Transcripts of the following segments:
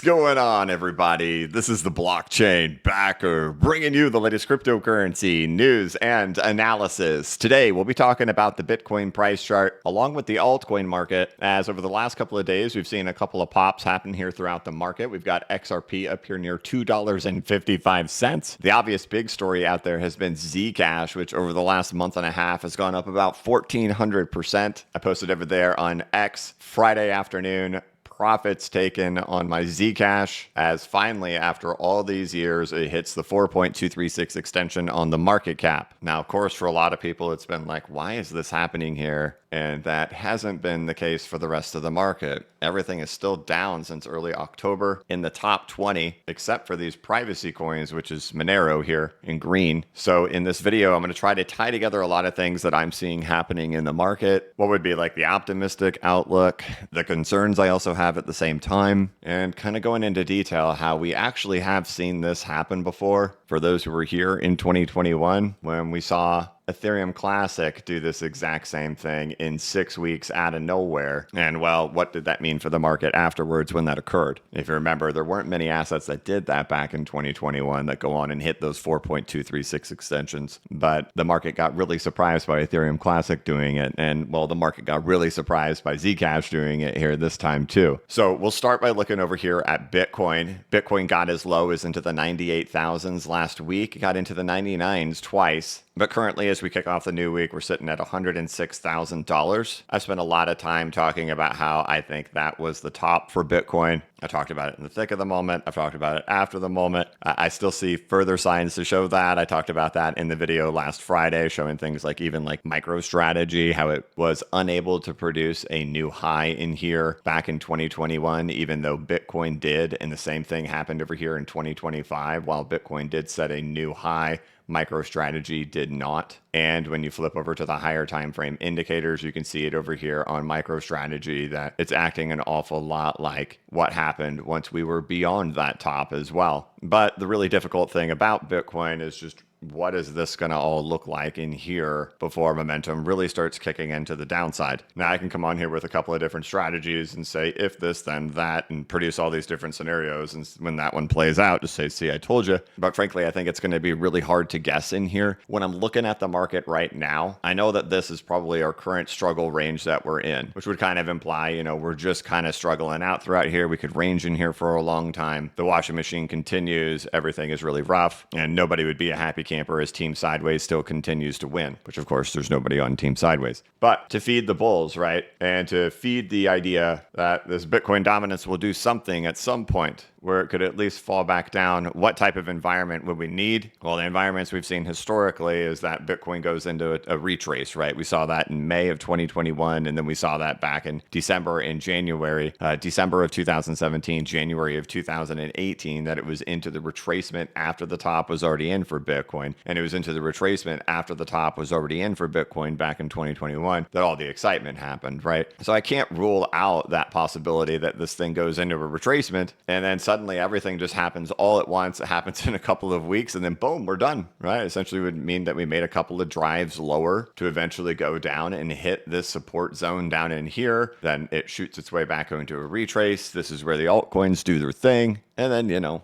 going on, everybody? This is the blockchain backer, bringing you the latest cryptocurrency news and analysis. Today, we'll be talking about the Bitcoin price chart along with the altcoin market, as over the last couple of days, we've seen a couple of pops happen here throughout the market. We've got XRP up here near $2.55. The obvious big story out there has been Zcash, which over the last month and a half has gone up about 1,400%. I posted over there on X Friday afternoon. Profits taken on my Zcash, as finally, after all these years, it hits the 4.236 extension on the market cap. Now, of course, for a lot of people, it's been like, why is this happening here? And that hasn't been the case for the rest of the market. Everything is still down since early October in the top 20, except for these privacy coins, which is Monero here in green. So in this video, I'm going to try to tie together a lot of things that I'm seeing happening in the market. What would be like the optimistic outlook, the concerns I also have at the same time, and kind of going into detail how we actually have seen this happen before. For those who were here in 2021, when we saw Ethereum Classic do this exact same thing in 6 weeks out of nowhere. And well, what did that mean for the market afterwards when that occurred? If you remember, there weren't many assets that did that back in 2021 that go on and hit those 4.236 extensions. But the market got really surprised by Ethereum Classic doing it. And well, the market got really surprised by Zcash doing it here this time too. So we'll start by looking over here at Bitcoin. Bitcoin got as low as into the 98,000s last week. It got into the 99s twice. But currently, as we kick off the new week, we're sitting at $106,000. I've spent a lot of time talking about how I think that was the top for Bitcoin. I talked about it in the thick of the moment. I've talked about it after the moment. I still see further signs to show that. I talked about that in the video last Friday, showing things like even like MicroStrategy, how it was unable to produce a new high in here back in 2021, even though Bitcoin did. And the same thing happened over here in 2025. While Bitcoin did set a new high, MicroStrategy did not. And when you flip over to the higher time frame indicators, you can see it over here on MicroStrategy that it's acting an awful lot like what happened once we were beyond that top as well. But the really difficult thing about Bitcoin is just, what is this going to all look like in here before momentum really starts kicking into the downside? Now, I can come on here with a couple of different strategies and say, if this, then that, and produce all these different scenarios. And when that one plays out, just say, see, I told you. But frankly, I think it's going to be really hard to guess in here. When I'm looking at the market right now, I know that this is probably our current struggle range that we're in, which would kind of imply, you know, we're just kind of struggling out throughout here. We could range in here for a long time. The washing machine continues. Everything is really rough, and nobody would be a happy camper as Team Sideways still continues to win, which of course there's nobody on Team Sideways. But to feed the bulls, right? And to feed the idea that this Bitcoin dominance will do something at some point where it could at least fall back down, what type of environment would we need? Well, the environments we've seen historically is that Bitcoin goes into a retrace, right? We saw that in May of 2021, and then we saw that back in December and January, December of 2017, January of 2018, that it was into the retracement after the top was already in for Bitcoin. And it was into the retracement after the top was already in for Bitcoin back in 2021 that all the excitement happened, right? So I can't rule out that possibility that this thing goes into a retracement and then suddenly everything just happens all at once. It happens in a couple of weeks and then boom, we're done, right? Essentially would mean that we made a couple of drives lower to eventually go down and hit this support zone down in here. Then it shoots its way back into a retrace. This is where the altcoins do their thing. And then, you know.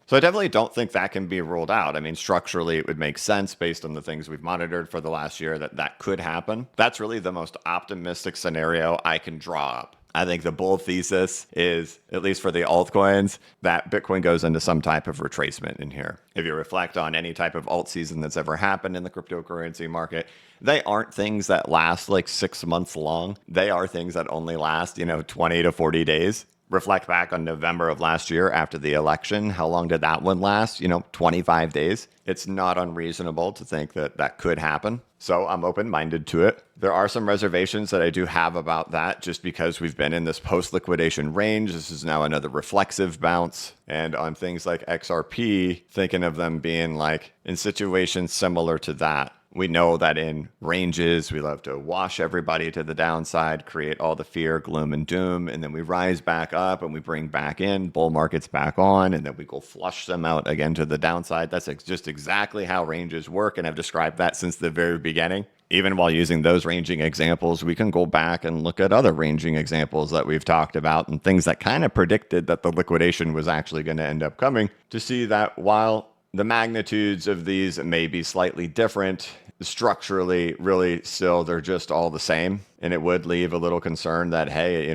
So I definitely don't think that can be ruled out. I mean, structurally, it would make sense based on the things we've monitored for the last year that could happen. That's really the most optimistic scenario I can draw up. I think the bull thesis is, at least for the altcoins, that Bitcoin goes into some type of retracement in here. If you reflect on any type of alt season that's ever happened in the cryptocurrency market, they aren't things that last like 6 months long. They are things that only last, 20 to 40 days. Reflect back on November of last year after the election. How long did that one last? 25 days. It's not unreasonable to think that that could happen. So I'm open-minded to it. There are some reservations that I do have about that just because we've been in this post-liquidation range. This is now another reflexive bounce. And on things like XRP, thinking of them being like in situations similar to that, We know that in ranges, we love to wash everybody to the downside, create all the fear, gloom, and doom, and then we rise back up and we bring back in bull markets back on, and then we go flush them out again to the downside. That's just exactly how ranges work, and I've described that since the very beginning. Even while using those ranging examples, we can go back and look at other ranging examples that we've talked about and things that kind of predicted that the liquidation was actually going to end up coming, to see that while the magnitudes of these may be slightly different, structurally, really still, they're just all the same. And it would leave a little concern that, hey,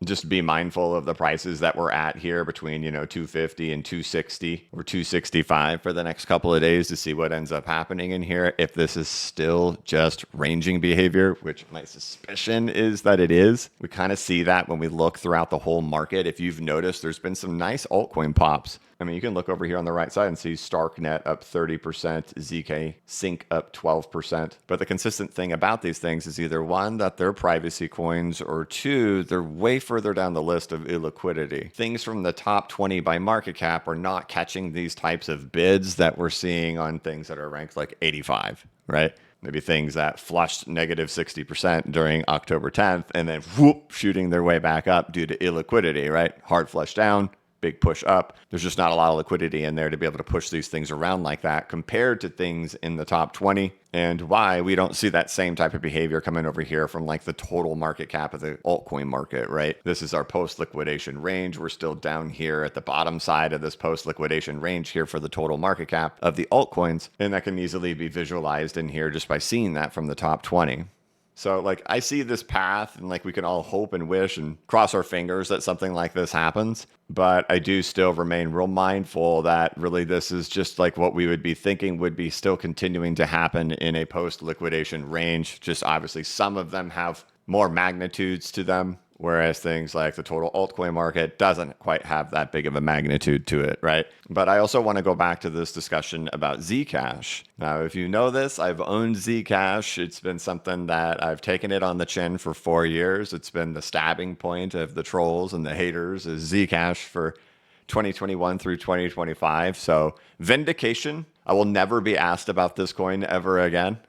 just be mindful of the prices that we're at here between, 250 and 260 or 265 for the next couple of days to see what ends up happening in here. If this is still just ranging behavior, which my suspicion is that it is, we kind of see that when we look throughout the whole market. If you've noticed, there's been some nice altcoin pops. I mean, you can look over here on the right side and see StarkNet up 30%, Zk Sync up 12%. But the consistent thing about these things is either one, that they're privacy coins, or two, they're way further down the list of illiquidity. Things from the top 20 by market cap are not catching these types of bids that we're seeing on things that are ranked like 85, right? Maybe things that flushed negative 60% during October 10th and then whoop, shooting their way back up due to illiquidity, right? Hard flush down, big push up. There's just not a lot of liquidity in there to be able to push these things around like that compared to things in the top 20. And why we don't see that same type of behavior coming over here from like the total market cap of the altcoin market, right? This is our post-liquidation range. We're still down here at the bottom side of this post-liquidation range here for the total market cap of the altcoins. And that can easily be visualized in here just by seeing that from the top 20. So like I see this path, and like we can all hope and wish and cross our fingers that something like this happens. But I do still remain real mindful that really this is just like what we would be thinking would be still continuing to happen in a post-liquidation range. Just obviously some of them have more magnitudes to them, whereas things like the total altcoin market doesn't quite have that big of a magnitude to it, right? But I also want to go back to this discussion about Zcash. Now, if you know this, I've owned Zcash. It's been something that I've taken it on the chin for 4 years. It's been the stabbing point of the trolls and the haters is Zcash for 2021 through 2025. So vindication, I will never be asked about this coin ever again.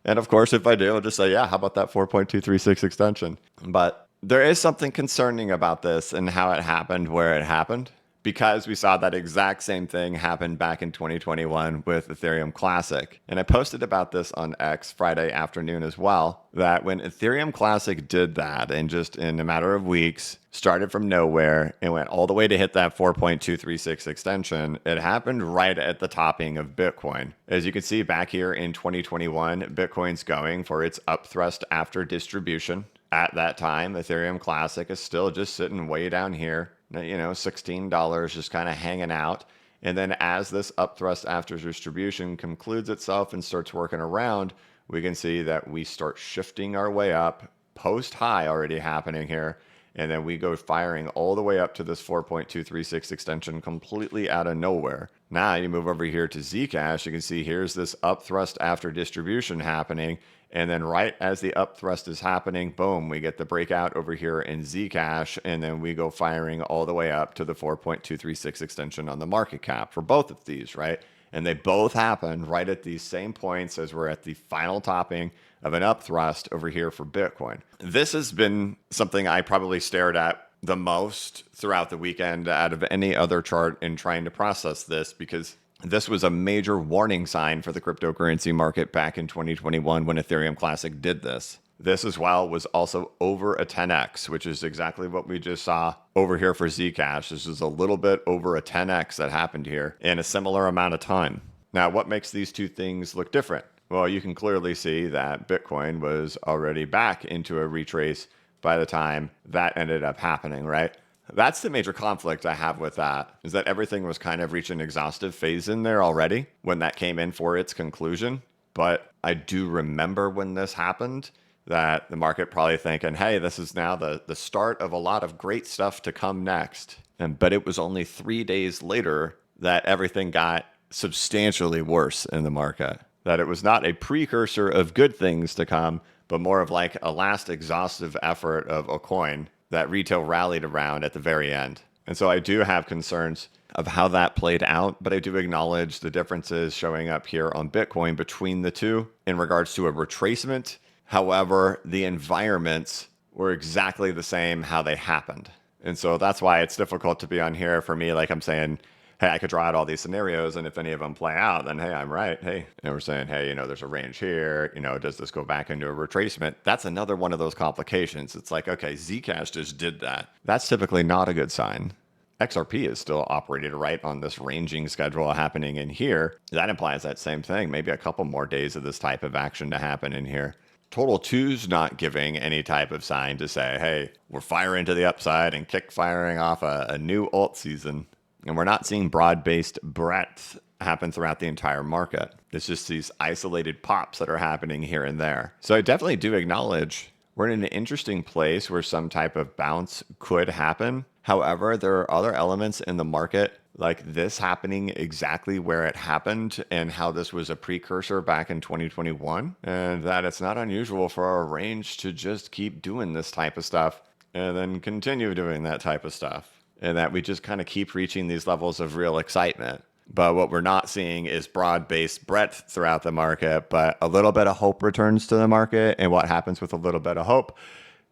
And of course, if I do, I'll just say, yeah, how about that 4.236 extension? But there is something concerning about this and how it happened where it happened, because we saw that exact same thing happen back in 2021 with Ethereum Classic. And I posted about this on X Friday afternoon as well, that when Ethereum Classic did that and just in a matter of weeks, started from nowhere and went all the way to hit that 4.236 extension, it happened right at the topping of Bitcoin. As you can see back here in 2021, Bitcoin's going for its upthrust after distribution. At that time, Ethereum Classic is still just sitting way down here, $16 just kind of hanging out. And then as this upthrust after distribution concludes itself and starts working around, we can see that we start shifting our way up, post high already happening here. And then we go firing all the way up to this 4.236 extension completely out of nowhere. Now you move over here to Zcash, you can see here's this upthrust after distribution happening. And then right as the upthrust is happening, boom, we get the breakout over here in Zcash. And then we go firing all the way up to the 4.236 extension on the market cap for both of these, right? And they both happen right at these same points as we're at the final topping of an upthrust over here for Bitcoin. This has been something I probably stared at the most throughout the weekend out of any other chart in trying to process this, because this was a major warning sign for the cryptocurrency market back in 2021 when Ethereum Classic did this. This as well was also over a 10x, which is exactly what we just saw over here for Zcash. This is a little bit over a 10x that happened here in a similar amount of time. Now, what makes these two things look different? Well, you can clearly see that Bitcoin was already back into a retrace by the time that ended up happening, right? That's the major conflict I have with that, is that everything was kind of reaching an exhaustive phase in there already when that came in for its conclusion. But I do remember when this happened, that the market probably thinking, hey, this is now the start of a lot of great stuff to come next. But it was only 3 days later that everything got substantially worse in the market. That it was not a precursor of good things to come, but more of like a last exhaustive effort of a coin that retail rallied around at the very end. And so I do have concerns of how that played out, but I do acknowledge the differences showing up here on Bitcoin between the two in regards to a retracement. However, the environments were exactly the same how they happened. And so that's why it's difficult to be on here for me. Like I'm saying, hey, I could draw out all these scenarios, and if any of them play out, then hey, I'm right. Hey, and we're saying, hey, there's a range here. Does this go back into a retracement? That's another one of those complications. It's like, okay, Zcash just did that. That's typically not a good sign. XRP is still operated right on this ranging schedule happening in here. That implies that same thing, maybe a couple more days of this type of action to happen in here. Total 2's not giving any type of sign to say, hey, we're firing to the upside and kick firing off a new alt season. And we're not seeing broad-based breadth happen throughout the entire market. It's just these isolated pops that are happening here and there. So I definitely do acknowledge we're in an interesting place where some type of bounce could happen. However, there are other elements in the market like this happening exactly where it happened and how this was a precursor back in 2021, and that it's not unusual for our range to just keep doing this type of stuff and then continue doing that type of stuff, and that we just kind of keep reaching these levels of real excitement. But what we're not seeing is broad-based breadth throughout the market, but a little bit of hope returns to the market. And what happens with a little bit of hope?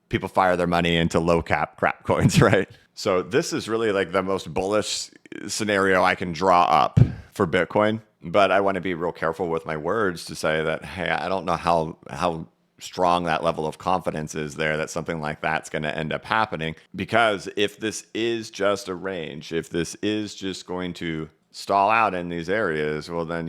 People fire their money into low cap crap coins, right? So this is really like the most bullish scenario I can draw up for Bitcoin. But I want to be real careful with my words to say that, hey, I don't know how strong that level of confidence is there that something like that's going to end up happening. Because if this is just a range, if this is just going to stall out in these areas, well, then,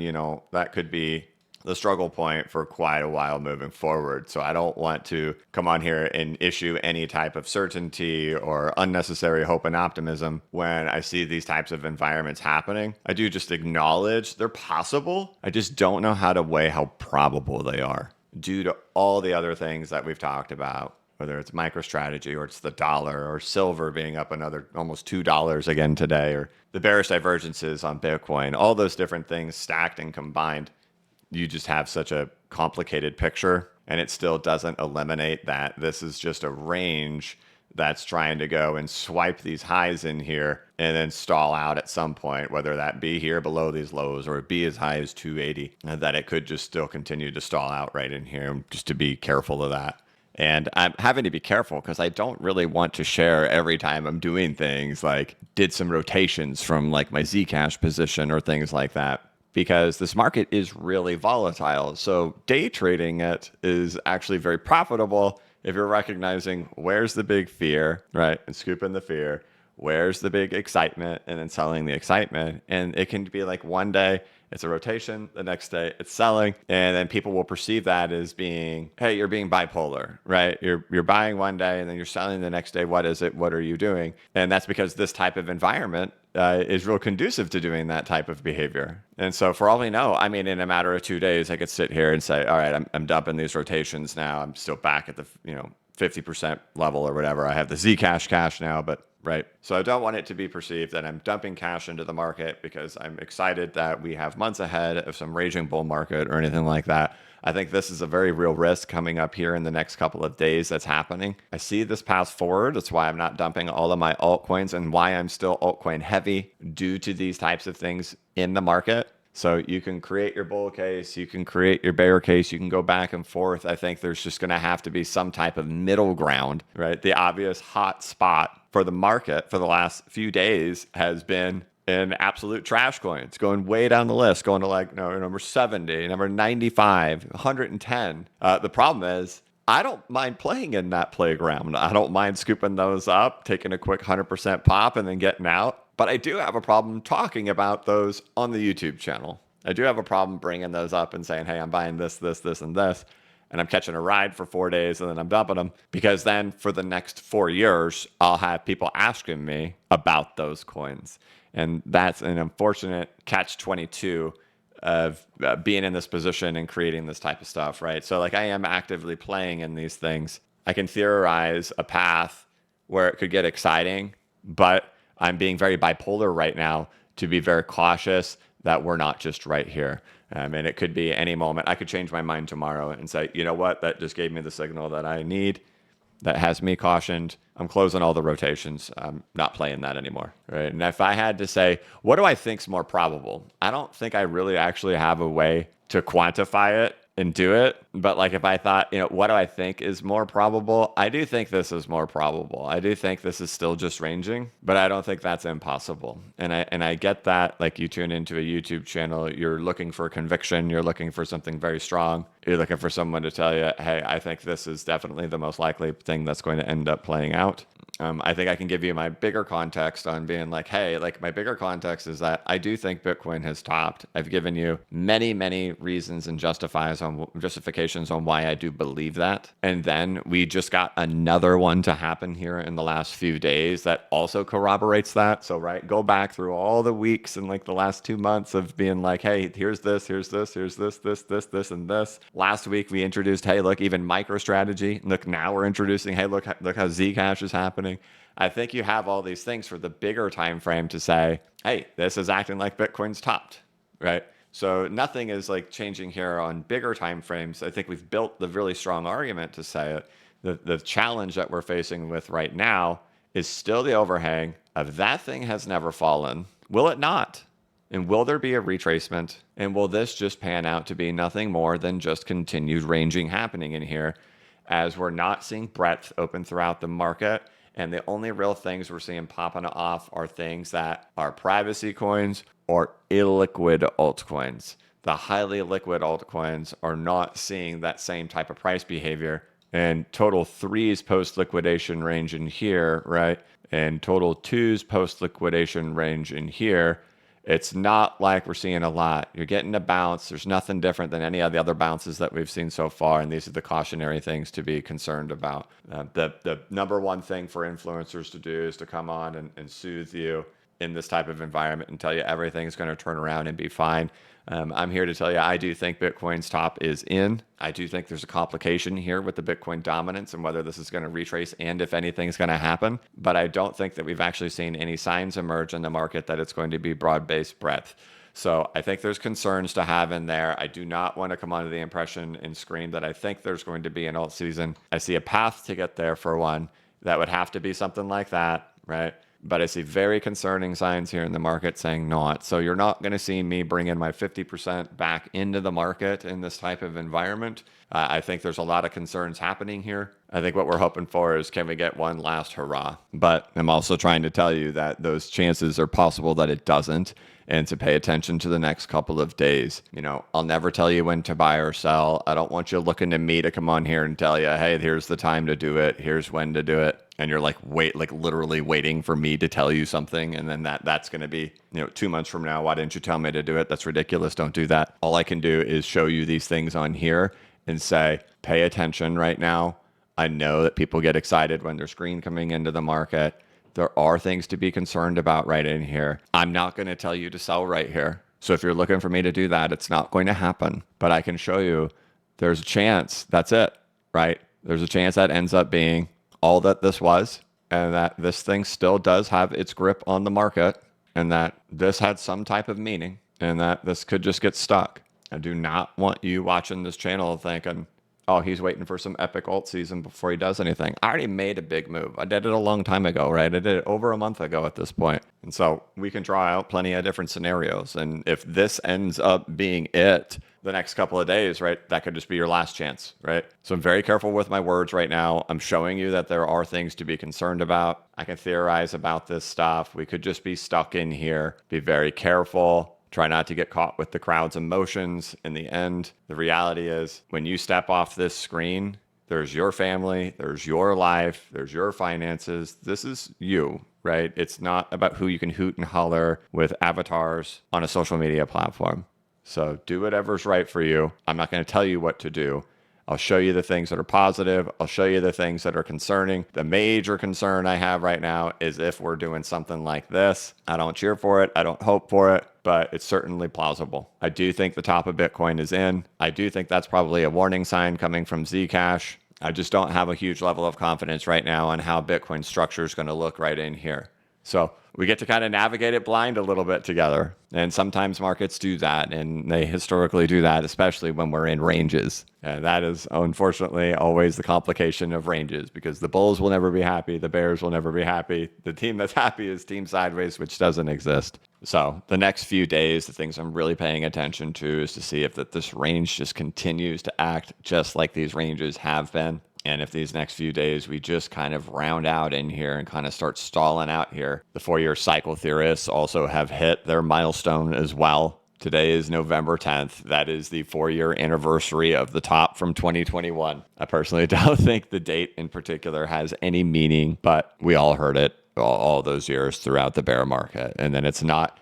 that could be the struggle point for quite a while moving forward. So I don't want to come on here and issue any type of certainty or unnecessary hope and optimism when I see these types of environments happening. I do just acknowledge they're possible. I just don't know how to weigh how probable they are due to all the other things that we've talked about, whether it's MicroStrategy or it's the dollar or silver being up another almost $2 again today, or the bearish divergences on Bitcoin, all those different things stacked and combined. You just have such a complicated picture, and it still doesn't eliminate that this is just a range that's trying to go and swipe these highs in here and then stall out at some point, whether that be here below these lows or be as high as 280, and that it could just still continue to stall out right in here, just to be careful of that. And I'm having to be careful because I don't really want to share every time I'm doing things like did some rotations from like my Zcash position or things like that, because this market is really volatile. So day trading it is actually very profitable if you're recognizing where's the big fear, right? And scooping the fear. Where's the big excitement? And then selling the excitement. And it can be like one day it's a rotation, the next day it's selling, and then people will perceive that as being, hey, you're being bipolar, right? You're buying one day and then you're selling the next day. What is it? What are you doing? And that's because this type of environment is real conducive to doing that type of behavior. And so for all we know, I mean, in a matter of 2 days, I could sit here and say, all right, I'm dumping these rotations now. I'm still back at the 50% level or whatever. I have the Zcash cash now, but right. So I don't want it to be perceived that I'm dumping cash into the market because I'm excited that we have months ahead of some raging bull market or anything like that. I think this is a very real risk coming up here in the next couple of days that's happening. I see this path forward. That's why I'm not dumping all of my altcoins and why I'm still altcoin heavy due to these types of things in the market. So you can create your bull case, you can create your bear case, you can go back and forth. I think there's just going to have to be some type of middle ground, right? The obvious hot spot for the market for the last few days has been in absolute trash coins, going way down the list, going to like number 70, number 95, 110. The problem is I don't mind playing in that playground. I don't mind scooping those up, taking a quick 100% pop and then getting out. But I do have a problem talking about those on the YouTube channel. I do have a problem bringing those up and saying, hey, I'm buying this, this, this, and this. And I'm catching a ride for 4 days and then I'm dumping them. Because then for the next 4 years, I'll have people asking me about those coins. And that's an unfortunate catch-22 of being in this position and creating this type of stuff, right? So like I am actively playing in these things. I can theorize a path where it could get exciting, but I'm being very bipolar right now to be very cautious that we're not just right here. And it could be any moment. I could change my mind tomorrow and say, you know what, that just gave me the signal that I need. that has me cautioned. I'm closing all the rotations. I'm not playing that anymore, right? And if I had to say, what do I think's more probable? I don't think I really actually have a way to quantify it and do it. But like if I thought, what do I think is more probable? I do think this is more probable. I do think this is still just ranging, but I don't think that's impossible. And I get that. Like you tune into a YouTube channel, you're looking for conviction, you're looking for something very strong. You're looking for someone to tell you, hey, I think this is definitely the most likely thing that's going to end up playing out. I think I can give you my bigger context on being like, hey, like my bigger context is that I do think Bitcoin has topped. I've given you many, many reasons and justifications on why I do believe that. And then we just got another one to happen here in the last few days that also corroborates that. So, right, go back through all the weeks and like the last 2 months of being like, hey, here's this, and this. Last week we introduced, hey, look, even MicroStrategy. Look, now we're introducing, hey, look how Zcash is happening. I think you have all these things for the bigger time frame to say, hey, this is acting like Bitcoin's topped, right? So nothing is like changing here on bigger time frames. I think we've built the really strong argument to say it. The challenge that we're facing with right now is still the overhang of that thing has never fallen. Will it not? And will there be a retracement? And will this just pan out to be nothing more than just continued ranging happening in here as we're not seeing breadth open throughout the market? And the only real things we're seeing popping off are things that are privacy coins or illiquid altcoins. The highly liquid altcoins are not seeing that same type of price behavior. And total 3's post-liquidation range in here, right? And total 2's post-liquidation range in here. It's not like we're seeing a lot. You're getting a bounce. There's nothing different than any of the other bounces that we've seen so far. And these are the cautionary things to be concerned about. The number one thing for influencers to do is to come on and soothe you in this type of environment and tell you everything's going to turn around and be fine. I'm here to tell you, I do think Bitcoin's top is in. I do think there's a complication here with the Bitcoin dominance and whether this is going to retrace and if anything's going to happen. But I don't think that we've actually seen any signs emerge in the market that it's going to be broad-based breadth. So I think there's concerns to have in there. I do not want to come onto the impression and scream that I think there's going to be an alt season. I see a path to get there for one. That would have to be something like that, right? But I see very concerning signs here in the market saying not. So you're not going to see me bring in my 50% back into the market in this type of environment. I think there's a lot of concerns happening here. I think what we're hoping for is can we get one last hurrah? But I'm also trying to tell you that those chances are possible that it doesn't, and to pay attention to the next couple of days. I'll never tell you when to buy or sell. I don't want you looking to me to come on here and tell you, hey, here's the time to do it. Here's when to do it. And you're like, literally waiting for me to tell you something. And then that's going to be, 2 months from now. Why didn't you tell me to do it? That's ridiculous. Don't do that. All I can do is show you these things on here and say, pay attention right now. I know that people get excited when there's green coming into the market. There are things to be concerned about right in here. I'm not going to tell you to sell right here. So if you're looking for me to do that, it's not going to happen. But I can show you there's a chance that's it, right? There's a chance that ends up being all that this was, and that this thing still does have its grip on the market, and that this had some type of meaning, and that this could just get stuck. I do not want you watching this channel thinking, oh, he's waiting for some epic alt season before he does anything. I already made a big move. I did it a long time ago, right? I did it over a month ago at this point. And so we can draw out plenty of different scenarios. And if this ends up being it the next couple of days, right, that could just be your last chance, right? So I'm very careful with my words right now. I'm showing you that there are things to be concerned about. I can theorize about this stuff. We could just be stuck in here. Be very careful. Try not to get caught with the crowd's emotions. In the end, the reality is when you step off this screen, there's your family, there's your life, there's your finances. This is you, right? It's not about who you can hoot and holler with avatars on a social media platform. So do whatever's right for you. I'm not going to tell you what to do. I'll show you the things that are positive. I'll show you the things that are concerning. The major concern I have right now is if we're doing something like this. I don't cheer for it. I don't hope for it, but it's certainly plausible. I do think the top of Bitcoin is in. I do think that's probably a warning sign coming from Zcash. I just don't have a huge level of confidence right now on how Bitcoin structure is going to look right in here. So we get to kind of navigate it blind a little bit together. And sometimes markets do that, and they historically do that, especially when we're in ranges. And that is, unfortunately, always the complication of ranges, because the bulls will never be happy, the bears will never be happy. The team that's happy is team sideways, which doesn't exist. So the next few days, the things I'm really paying attention to is to see if this range just continues to act just like these ranges have been. And if these next few days we just kind of round out in here and kind of start stalling out here. The 4-year cycle theorists also have hit their milestone as well. Today is November 10th. That is the 4-year anniversary of the top from 2021. I personally don't think the date in particular has any meaning, but we all heard it all those years throughout the bear market. And then it's not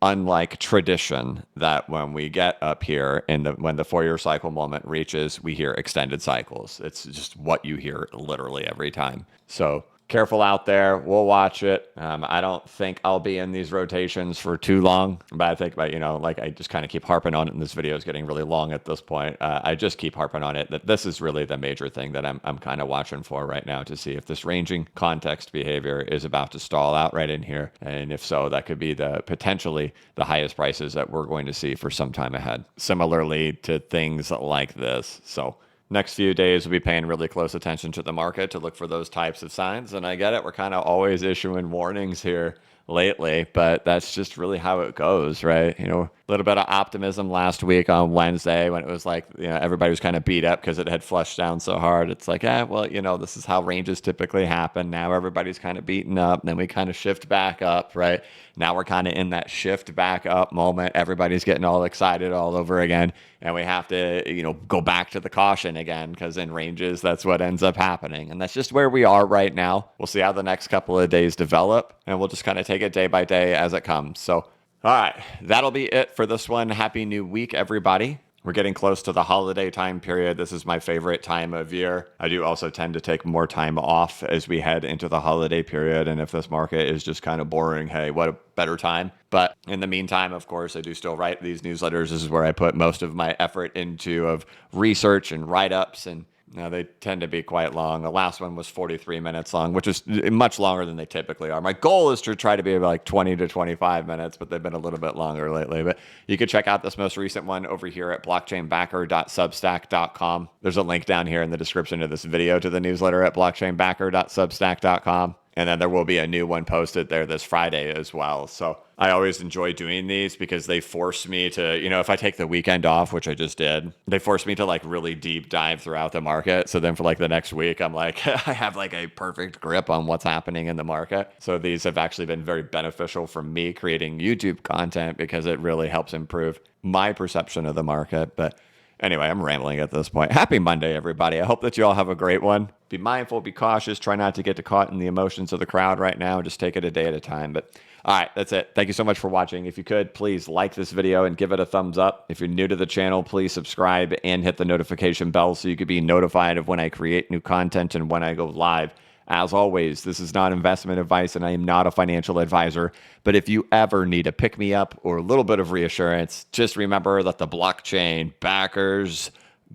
unlike tradition that when we get up here and when the 4-year cycle moment reaches, we hear extended cycles. It's just what you hear literally every time. So careful out there. We'll watch it. I don't think I'll be in these rotations for too long, but I think about, like I just kind of keep harping on it, and this video is getting really long at this point. I just keep harping on it that this is really the major thing that I'm kind of watching for right now, to see if this ranging context behavior is about to stall out right in here. And if so, that could be potentially the highest prices that we're going to see for some time ahead. Similarly to things like this. So next few days, we'll be paying really close attention to the market to look for those types of signs. And I get it. We're kind of always issuing warnings here lately, but that's just really how it goes, right? A little bit of optimism last week on Wednesday when it was like, everybody was kind of beat up because it had flushed down so hard. It's like, this is how ranges typically happen. Now everybody's kind of beaten up, and then we kind of shift back up, right? Now we're kind of in that shift back up moment. Everybody's getting all excited all over again. And we have to, go back to the caution again, because in ranges, that's what ends up happening. And that's just where we are right now. We'll see how the next couple of days develop, and we'll just kind of take it day by day as it comes. So, all right, that'll be it for this one. Happy New Week, everybody. We're getting close to the holiday time period. This is my favorite time of year. I do also tend to take more time off as we head into the holiday period. And if this market is just kind of boring, hey, what a better time. But in the meantime, of course, I do still write these newsletters. This is where I put most of my effort into of research and write-ups, and they tend to be quite long. The last one was 43 minutes long, which is much longer than they typically are. My goal is to try to be about like 20 to 25 minutes, but they've been a little bit longer lately. But you can check out this most recent one over here at blockchainbacker.substack.com. There's a link down here in the description of this video to the newsletter at blockchainbacker.substack.com. And then there will be a new one posted there this Friday as well. So I always enjoy doing these because they force me to, if I take the weekend off, which I just did, they force me to like really deep dive throughout the market. So then for like the next week, I'm like, I have like a perfect grip on what's happening in the market. So these have actually been very beneficial for me creating YouTube content, because it really helps improve my perception of the market. But anyway, I'm rambling at this point. Happy Monday, everybody. I hope that you all have a great one. Be mindful, be cautious. Try not to get caught in the emotions of the crowd right now. Just take it a day at a time. But all right, that's it. Thank you so much for watching. If you could, please like this video and give it a thumbs up. If you're new to the channel, please subscribe and hit the notification bell so you can be notified of when I create new content and when I go live. As always, this is not investment advice, and I am not a financial advisor. But if you ever need a pick-me-up or a little bit of reassurance, just remember that the blockchain backers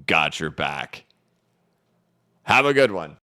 got your back. Have a good one.